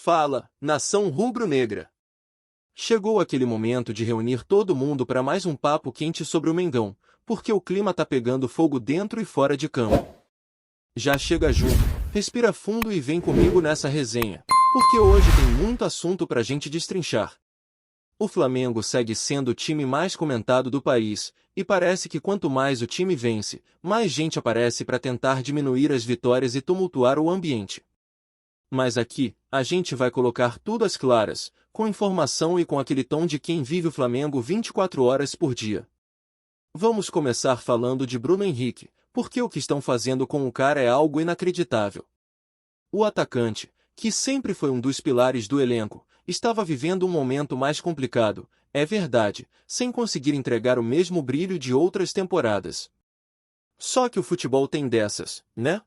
Fala, nação rubro-negra! Chegou aquele momento de reunir todo mundo para mais um papo quente sobre o Mengão, porque o clima tá pegando fogo dentro e fora de campo. Já chega junto, respira fundo e vem comigo nessa resenha, porque hoje tem muito assunto pra gente destrinchar. O Flamengo segue sendo o time mais comentado do país, e parece que quanto mais o time vence, mais gente aparece para tentar diminuir as vitórias e tumultuar o ambiente. Mas aqui, a gente vai colocar tudo às claras, com informação e com aquele tom de quem vive o Flamengo 24 horas por dia. Vamos começar falando de Bruno Henrique, porque o que estão fazendo com o cara é algo inacreditável. O atacante, que sempre foi um dos pilares do elenco, estava vivendo um momento mais complicado, é verdade, sem conseguir entregar o mesmo brilho de outras temporadas. Só que o futebol tem dessas, né?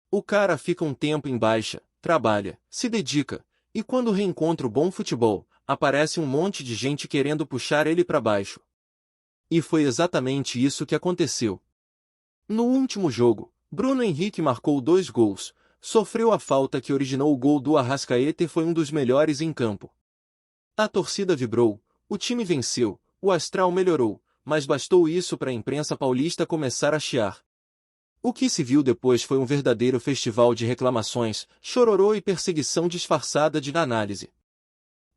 O cara fica um tempo em baixa, trabalha, se dedica, e quando reencontra o bom futebol, aparece um monte de gente querendo puxar ele para baixo. E foi exatamente isso que aconteceu. No último jogo, Bruno Henrique marcou 2 gols, sofreu a falta que originou o gol do Arrascaeta e foi um dos melhores em campo. A torcida vibrou, o time venceu, o astral melhorou, mas bastou isso para a imprensa paulista começar a chiar. O que se viu depois foi um verdadeiro festival de reclamações, chororô e perseguição disfarçada de análise.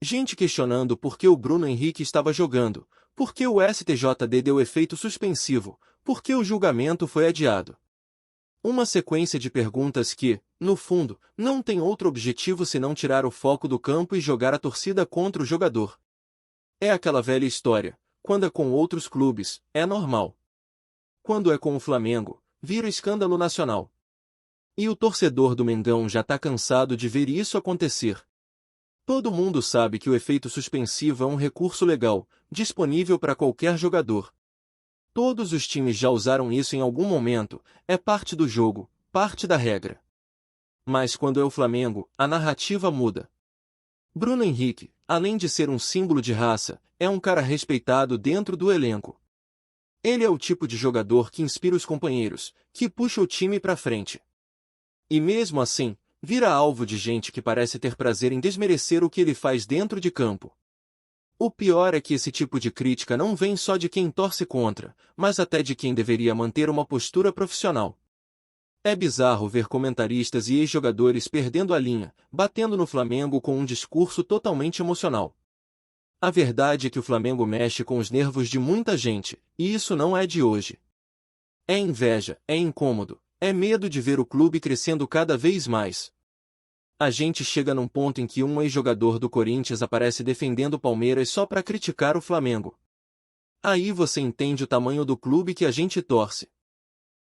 Gente questionando por que o Bruno Henrique estava jogando, por que o STJD deu efeito suspensivo, por que o julgamento foi adiado. Uma sequência de perguntas que, no fundo, não tem outro objetivo senão tirar o foco do campo e jogar a torcida contra o jogador. É aquela velha história, quando é com outros clubes, é normal. Quando é com o Flamengo, vira escândalo nacional. E o torcedor do Mengão já tá cansado de ver isso acontecer. Todo mundo sabe que o efeito suspensivo é um recurso legal, disponível para qualquer jogador. Todos os times já usaram isso em algum momento, é parte do jogo, parte da regra. Mas quando é o Flamengo, a narrativa muda. Bruno Henrique, além de ser um símbolo de raça, é um cara respeitado dentro do elenco. Ele é o tipo de jogador que inspira os companheiros, que puxa o time para frente. E mesmo assim, vira alvo de gente que parece ter prazer em desmerecer o que ele faz dentro de campo. O pior é que esse tipo de crítica não vem só de quem torce contra, mas até de quem deveria manter uma postura profissional. É bizarro ver comentaristas e ex-jogadores perdendo a linha, batendo no Flamengo com um discurso totalmente emocional. A verdade é que o Flamengo mexe com os nervos de muita gente, e isso não é de hoje. É inveja, é incômodo, é medo de ver o clube crescendo cada vez mais. A gente chega num ponto em que um ex-jogador do Corinthians aparece defendendo o Palmeiras só para criticar o Flamengo. Aí você entende o tamanho do clube que a gente torce.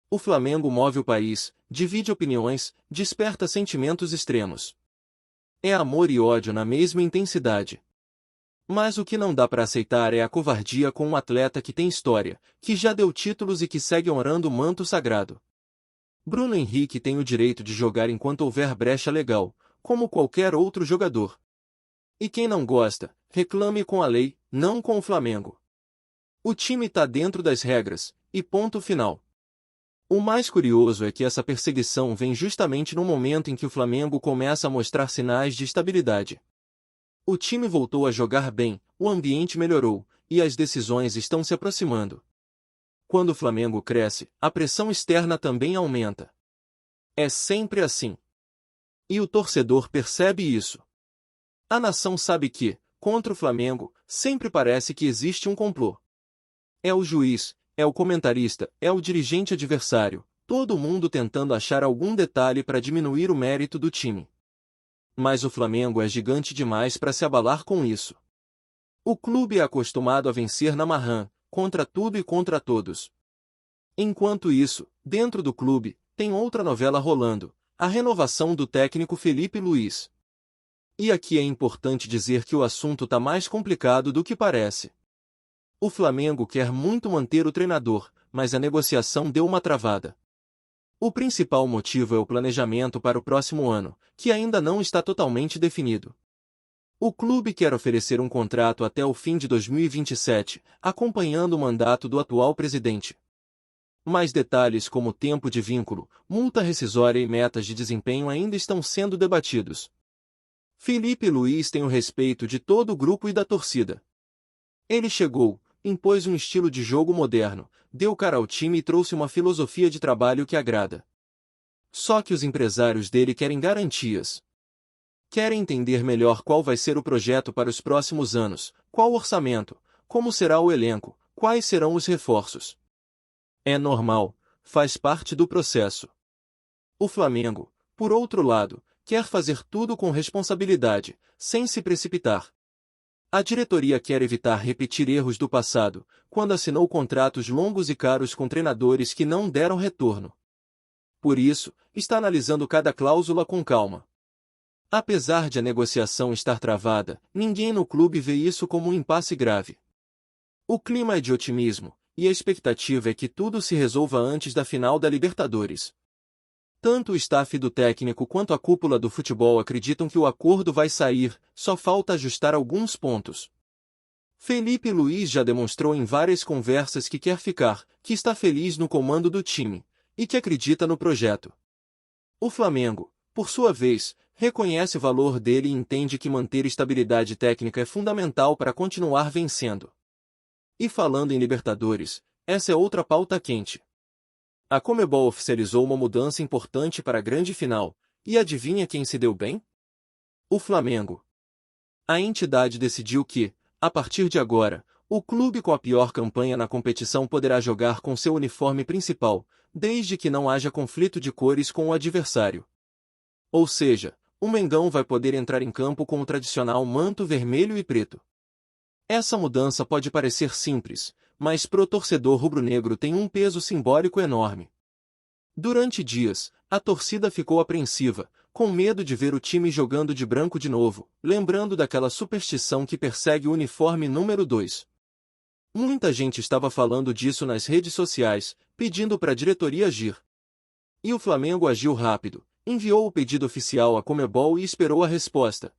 O Flamengo move o país, divide opiniões, desperta sentimentos extremos. É amor e ódio na mesma intensidade. Mas o que não dá para aceitar é a covardia com um atleta que tem história, que já deu títulos e que segue honrando o manto sagrado. Bruno Henrique tem o direito de jogar enquanto houver brecha legal, como qualquer outro jogador. E quem não gosta, reclame com a lei, não com o Flamengo. O time tá dentro das regras, e ponto final. O mais curioso é que essa perseguição vem justamente no momento em que o Flamengo começa a mostrar sinais de estabilidade. O time voltou a jogar bem, o ambiente melhorou, e as decisões estão se aproximando. Quando o Flamengo cresce, a pressão externa também aumenta. É sempre assim. E o torcedor percebe isso. A nação sabe que, contra o Flamengo, sempre parece que existe um complô. É o juiz, é o comentarista, é o dirigente adversário, todo mundo tentando achar algum detalhe para diminuir o mérito do time. Mas o Flamengo é gigante demais para se abalar com isso. O clube é acostumado a vencer na marrã, contra tudo e contra todos. Enquanto isso, dentro do clube, tem outra novela rolando, a renovação do técnico Felipe Luiz. E aqui é importante dizer que o assunto tá mais complicado do que parece. O Flamengo quer muito manter o treinador, mas a negociação deu uma travada. O principal motivo é o planejamento para o próximo ano, que ainda não está totalmente definido. O clube quer oferecer um contrato até o fim de 2027, acompanhando o mandato do atual presidente. Mais detalhes como tempo de vínculo, multa rescisória e metas de desempenho ainda estão sendo debatidos. Felipe Luiz tem o respeito de todo o grupo e da torcida. Ele chegou, impôs um estilo de jogo moderno, deu cara ao time e trouxe uma filosofia de trabalho que agrada. Só que os empresários dele querem garantias. Querem entender melhor qual vai ser o projeto para os próximos anos, qual o orçamento, como será o elenco, quais serão os reforços. É normal, faz parte do processo. O Flamengo, por outro lado, quer fazer tudo com responsabilidade, sem se precipitar. A diretoria quer evitar repetir erros do passado, quando assinou contratos longos e caros com treinadores que não deram retorno. Por isso, está analisando cada cláusula com calma. Apesar de a negociação estar travada, ninguém no clube vê isso como um impasse grave. O clima é de otimismo, e a expectativa é que tudo se resolva antes da final da Libertadores. Tanto o staff do técnico quanto a cúpula do futebol acreditam que o acordo vai sair, só falta ajustar alguns pontos. Felipe Luiz já demonstrou em várias conversas que quer ficar, que está feliz no comando do time, e que acredita no projeto. O Flamengo, por sua vez, reconhece o valor dele e entende que manter estabilidade técnica é fundamental para continuar vencendo. E falando em Libertadores, essa é outra pauta quente. A Conmebol oficializou uma mudança importante para a grande final, e adivinha quem se deu bem? O Flamengo. A entidade decidiu que, a partir de agora, o clube com a pior campanha na competição poderá jogar com seu uniforme principal, desde que não haja conflito de cores com o adversário. Ou seja, o Mengão vai poder entrar em campo com o tradicional manto vermelho e preto. Essa mudança pode parecer simples, mas pro torcedor rubro-negro tem um peso simbólico enorme. Durante dias, a torcida ficou apreensiva, com medo de ver o time jogando de branco de novo, lembrando daquela superstição que persegue o uniforme número 2. Muita gente estava falando disso nas redes sociais, pedindo para a diretoria agir. E o Flamengo agiu rápido, enviou o pedido oficial à Conmebol e esperou a resposta.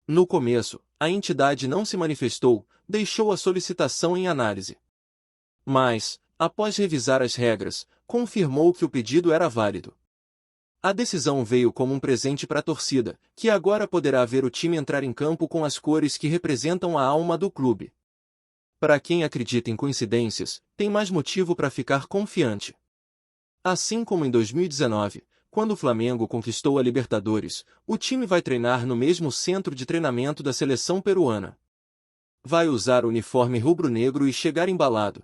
No começo, a entidade não se manifestou, deixou a solicitação em análise. Mas, após revisar as regras, confirmou que o pedido era válido. A decisão veio como um presente para a torcida, que agora poderá ver o time entrar em campo com as cores que representam a alma do clube. Para quem acredita em coincidências, tem mais motivo para ficar confiante. Assim como em 2019, quando o Flamengo conquistou a Libertadores, o time vai treinar no mesmo centro de treinamento da seleção peruana. Vai usar o uniforme rubro-negro e chegar embalado.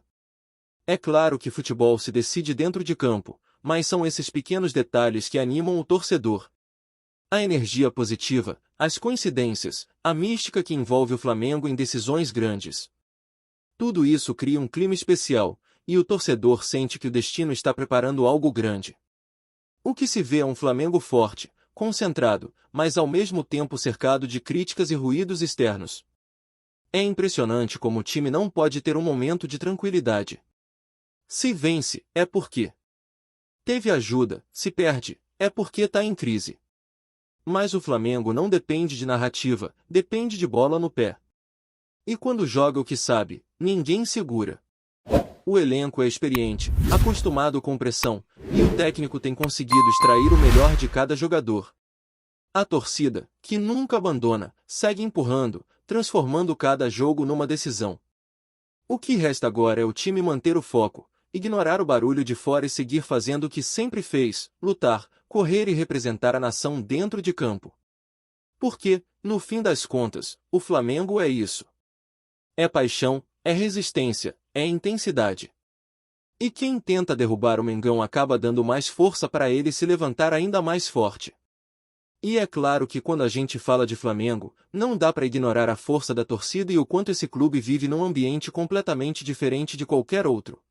É claro que futebol se decide dentro de campo, mas são esses pequenos detalhes que animam o torcedor. A energia positiva, as coincidências, a mística que envolve o Flamengo em decisões grandes. Tudo isso cria um clima especial, e o torcedor sente que o destino está preparando algo grande. O que se vê é um Flamengo forte, concentrado, mas ao mesmo tempo cercado de críticas e ruídos externos. É impressionante como o time não pode ter um momento de tranquilidade. Se vence, é porque teve ajuda; se perde, é porque está em crise. Mas o Flamengo não depende de narrativa, depende de bola no pé. E quando joga o que sabe, ninguém segura. O elenco é experiente, acostumado com pressão, e o técnico tem conseguido extrair o melhor de cada jogador. A torcida, que nunca abandona, segue empurrando, transformando cada jogo numa decisão. O que resta agora é o time manter o foco, ignorar o barulho de fora e seguir fazendo o que sempre fez: lutar, correr e representar a nação dentro de campo. Porque, no fim das contas, o Flamengo é isso. É paixão, é resistência, é intensidade. E quem tenta derrubar o Mengão acaba dando mais força para ele se levantar ainda mais forte. E é claro que quando a gente fala de Flamengo, não dá para ignorar a força da torcida e o quanto esse clube vive num ambiente completamente diferente de qualquer outro.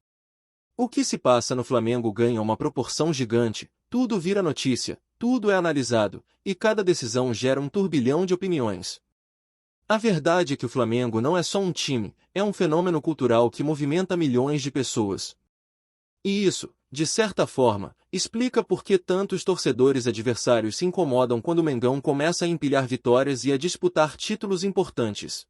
O que se passa no Flamengo ganha uma proporção gigante, tudo vira notícia, tudo é analisado, e cada decisão gera um turbilhão de opiniões. A verdade é que o Flamengo não é só um time, é um fenômeno cultural que movimenta milhões de pessoas. E isso, de certa forma, explica por que tantos torcedores adversários se incomodam quando o Mengão começa a empilhar vitórias e a disputar títulos importantes.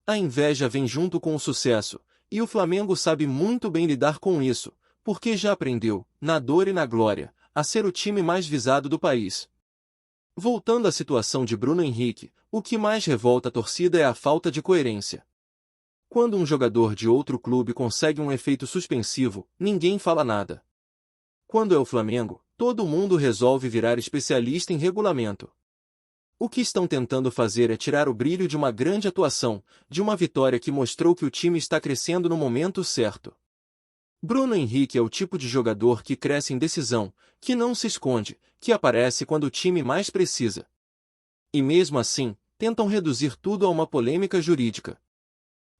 A inveja vem junto com o sucesso, e o Flamengo sabe muito bem lidar com isso, porque já aprendeu, na dor e na glória, a ser o time mais visado do país. Voltando à situação de Bruno Henrique, o que mais revolta a torcida é a falta de coerência. Quando um jogador de outro clube consegue um efeito suspensivo, ninguém fala nada. Quando é o Flamengo, todo mundo resolve virar especialista em regulamento. O que estão tentando fazer é tirar o brilho de uma grande atuação, de uma vitória que mostrou que o time está crescendo no momento certo. Bruno Henrique é o tipo de jogador que cresce em decisão, que não se esconde, que aparece quando o time mais precisa. E mesmo assim, tentam reduzir tudo a uma polêmica jurídica.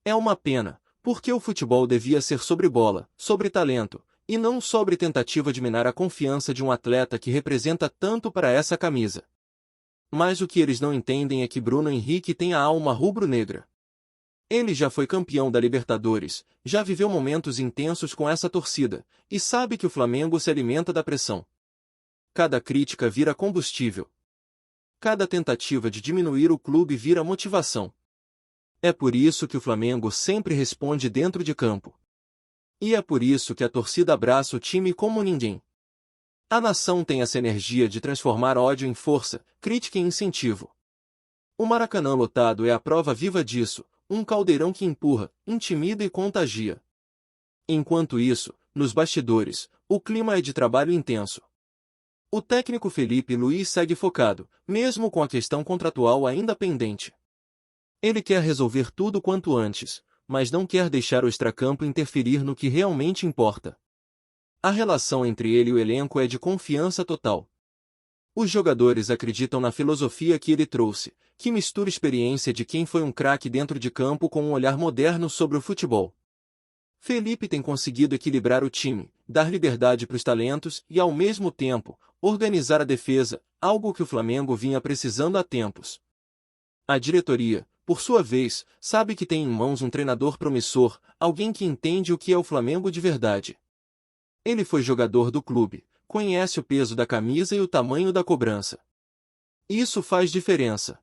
É uma pena, porque o futebol devia ser sobre bola, sobre talento, e não sobre tentativa de minar a confiança de um atleta que representa tanto para essa camisa. Mas o que eles não entendem é que Bruno Henrique tem a alma rubro-negra. Ele já foi campeão da Libertadores, já viveu momentos intensos com essa torcida, e sabe que o Flamengo se alimenta da pressão. Cada crítica vira combustível. Cada tentativa de diminuir o clube vira motivação. É por isso que o Flamengo sempre responde dentro de campo. E é por isso que a torcida abraça o time como ninguém. A nação tem essa energia de transformar ódio em força, crítica em incentivo. O Maracanã lotado é a prova viva disso, um caldeirão que empurra, intimida e contagia. Enquanto isso, nos bastidores, o clima é de trabalho intenso. O técnico Felipe Luiz segue focado, mesmo com a questão contratual ainda pendente. Ele quer resolver tudo quanto antes, mas não quer deixar o extracampo interferir no que realmente importa. A relação entre ele e o elenco é de confiança total. Os jogadores acreditam na filosofia que ele trouxe, que mistura experiência de quem foi um craque dentro de campo com um olhar moderno sobre o futebol. Felipe tem conseguido equilibrar o time, dar liberdade para os talentos e, ao mesmo tempo, organizar a defesa, algo que o Flamengo vinha precisando há tempos. A diretoria, por sua vez, sabe que tem em mãos um treinador promissor, alguém que entende o que é o Flamengo de verdade. Ele foi jogador do clube, conhece o peso da camisa e o tamanho da cobrança. Isso faz diferença.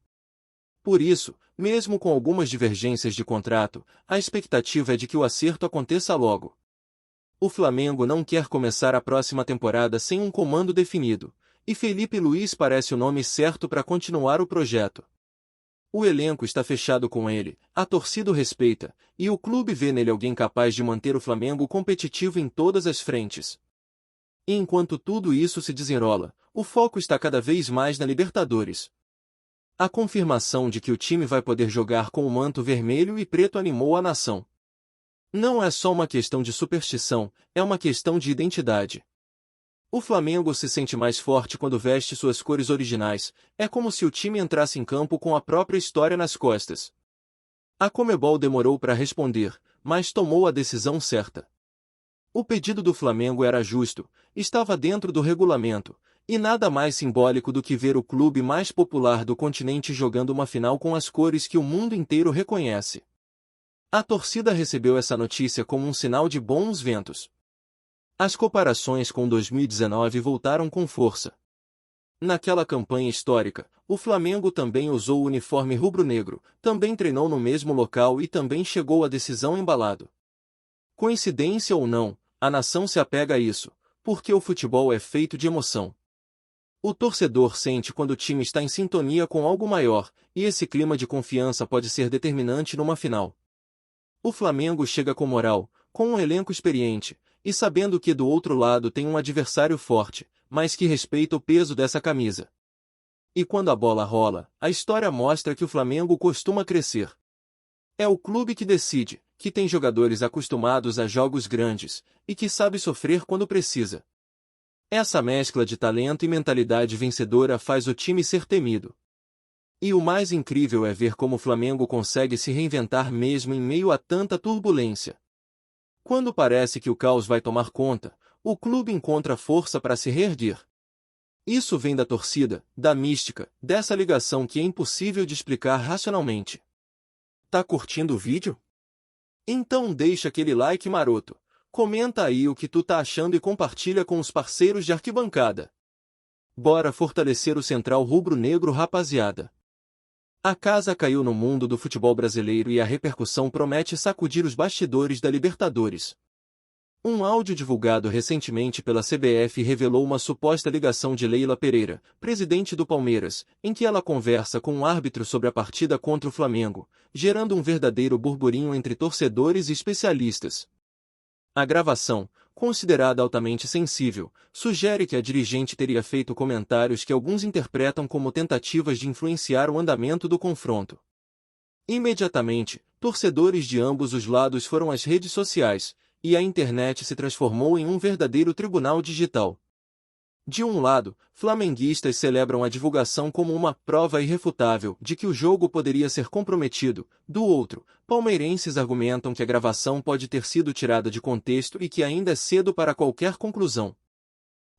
Por isso, mesmo com algumas divergências de contrato, a expectativa é de que o acerto aconteça logo. O Flamengo não quer começar a próxima temporada sem um comando definido, e Felipe Luiz parece o nome certo para continuar o projeto. O elenco está fechado com ele, a torcida o respeita, e o clube vê nele alguém capaz de manter o Flamengo competitivo em todas as frentes. E enquanto tudo isso se desenrola, o foco está cada vez mais na Libertadores. A confirmação de que o time vai poder jogar com o manto vermelho e preto animou a nação. Não é só uma questão de superstição, é uma questão de identidade. O Flamengo se sente mais forte quando veste suas cores originais, é como se o time entrasse em campo com a própria história nas costas. A Conmebol demorou para responder, mas tomou a decisão certa. O pedido do Flamengo era justo, estava dentro do regulamento, e nada mais simbólico do que ver o clube mais popular do continente jogando uma final com as cores que o mundo inteiro reconhece. A torcida recebeu essa notícia como um sinal de bons ventos. As comparações com 2019 voltaram com força. Naquela campanha histórica, o Flamengo também usou o uniforme rubro-negro, também treinou no mesmo local e também chegou à decisão embalado. Coincidência ou não, a nação se apega a isso, porque o futebol é feito de emoção. O torcedor sente quando o time está em sintonia com algo maior, e esse clima de confiança pode ser determinante numa final. O Flamengo chega com moral, com um elenco experiente, e sabendo que do outro lado tem um adversário forte, mas que respeita o peso dessa camisa. E quando a bola rola, a história mostra que o Flamengo costuma crescer. É o clube que decide, que tem jogadores acostumados a jogos grandes, e que sabe sofrer quando precisa. Essa mescla de talento e mentalidade vencedora faz o time ser temido. E o mais incrível é ver como o Flamengo consegue se reinventar mesmo em meio a tanta turbulência. Quando parece que o caos vai tomar conta, o clube encontra força para se reerguer. Isso vem da torcida, da mística, dessa ligação que é impossível de explicar racionalmente. Tá curtindo o vídeo? Então deixa aquele like maroto, comenta aí o que tu tá achando e compartilha com os parceiros de arquibancada. Bora fortalecer o Central Rubro-Negro, rapaziada. A casa caiu no mundo do futebol brasileiro e a repercussão promete sacudir os bastidores da Libertadores. Um áudio divulgado recentemente pela CBF revelou uma suposta ligação de Leila Pereira, presidente do Palmeiras, em que ela conversa com um árbitro sobre a partida contra o Flamengo, gerando um verdadeiro burburinho entre torcedores e especialistas. A gravação, considerada altamente sensível, sugere que a dirigente teria feito comentários que alguns interpretam como tentativas de influenciar o andamento do confronto. Imediatamente, torcedores de ambos os lados foram às redes sociais, e a internet se transformou em um verdadeiro tribunal digital. De um lado, flamenguistas celebram a divulgação como uma prova irrefutável de que o jogo poderia ser comprometido. Do outro, palmeirenses argumentam que a gravação pode ter sido tirada de contexto e que ainda é cedo para qualquer conclusão.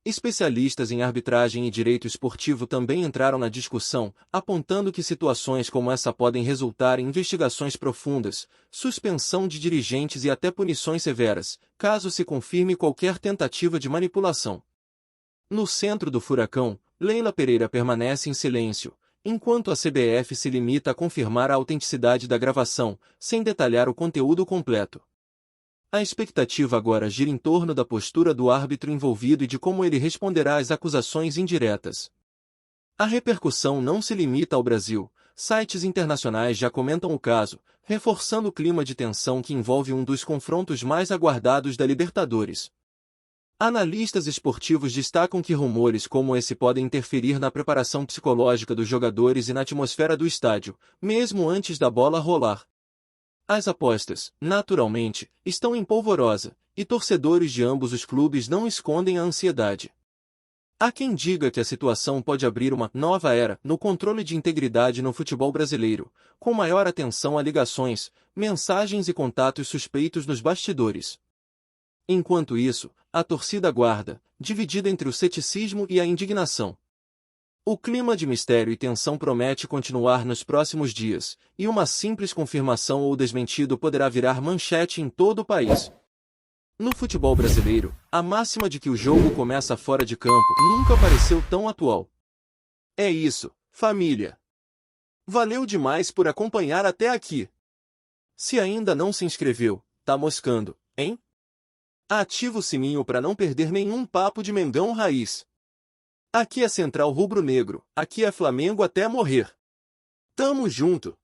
Especialistas em arbitragem e direito esportivo também entraram na discussão, apontando que situações como essa podem resultar em investigações profundas, suspensão de dirigentes e até punições severas, caso se confirme qualquer tentativa de manipulação. No centro do furacão, Leila Pereira permanece em silêncio, enquanto a CBF se limita a confirmar a autenticidade da gravação, sem detalhar o conteúdo completo. A expectativa agora gira em torno da postura do árbitro envolvido e de como ele responderá às acusações indiretas. A repercussão não se limita ao Brasil. Sites internacionais já comentam o caso, reforçando o clima de tensão que envolve um dos confrontos mais aguardados da Libertadores. Analistas esportivos destacam que rumores como esse podem interferir na preparação psicológica dos jogadores e na atmosfera do estádio, mesmo antes da bola rolar. As apostas, naturalmente, estão em polvorosa, e torcedores de ambos os clubes não escondem a ansiedade. Há quem diga que a situação pode abrir uma nova era no controle de integridade no futebol brasileiro, com maior atenção a ligações, mensagens e contatos suspeitos nos bastidores. Enquanto isso, a torcida aguarda, dividida entre o ceticismo e a indignação. O clima de mistério e tensão promete continuar nos próximos dias, e uma simples confirmação ou desmentido poderá virar manchete em todo o país. No futebol brasileiro, a máxima de que o jogo começa fora de campo nunca pareceu tão atual. É isso, família. Valeu demais por acompanhar até aqui. Se ainda não se inscreveu, tá moscando, hein? Ativa o sininho para não perder nenhum papo de Mengão Raiz. Aqui é Central Rubro Negro, aqui é Flamengo até morrer. Tamo junto!